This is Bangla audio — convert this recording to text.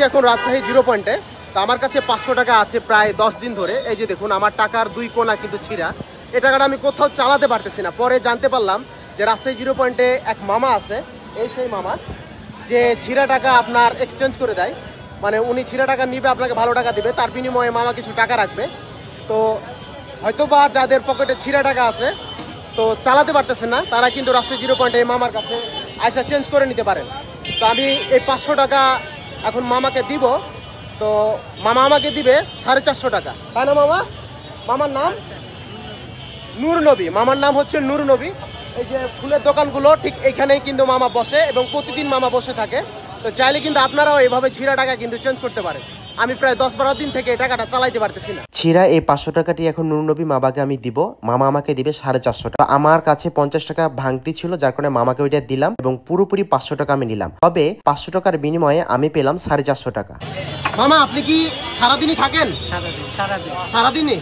এখন রাজশাহী 0 পয়েন্টে। তো আমার কাছে 500 টাকা আছে প্রায় 10 দিন ধরে। এই যে দেখুন আমার টাকার 2 কোনা কিন্তু ছিঁড়া। এই টাকাটা আমি কোথাও চালাতে পারতেছি না। পরে জানতে পারলাম যে রাজশাহী 0 পয়েন্টে এক মামা আছে, এই সেই মামা যে ছিঁড়া টাকা আপনার এক্সচেঞ্জ করে দেয়। মানে উনি ছিঁড়া টাকা নিবে, আপনাকে ভালো টাকা দিবে, তার বিনিময়ে মামা কিছু টাকা রাখবে। তো হয়তোবা যাদের পকেটে ছিঁড়া টাকা আছে তো চালাতে পারতেছেন না, তারা কিন্তু রাজশাহী 0 পয়েন্টে এই মামার কাছে আইসা চেঞ্জ করে নিতে পারেন। তো আমি এই 500 টাকা এখন মামাকে দিব। তো মামা আমাকে দিবে 450 টাকা, তাই না মামা? মামার নাম নূর নবী, মামার নাম হচ্ছে নূর নবী। এই যে ফুলের দোকানগুলো ঠিক এখানেই কিন্তু মামা বসে এবং প্রতিদিন মামা বসে থাকে। তো চাইলে কিন্তু আপনারাও এইভাবে ছিঁড়া টাকা কিন্তু চেঞ্জ করতে পারেন। আমি প্রায় 10-12 দিন থেকে এই টাকাটা চালাইতে পারতেছি না। ছিঁড়া এই 500 টাকাটি এখন নুরনবী মামাকে আমি দিব, মামা আমাকে দিবে 450 টাকা। আমার কাছে 50 টাকা ভাঙতি ছিল, যার কারণে মামাকে ওইটা দিলাম এবং পুরোপুরি 500 টাকা আমি নিলাম। তবে 500 টাকার বিনিময়ে আমি পেলাম 450 টাকা। মামা আপনি কি সারাদিনই থাকেন? সারাদিনই?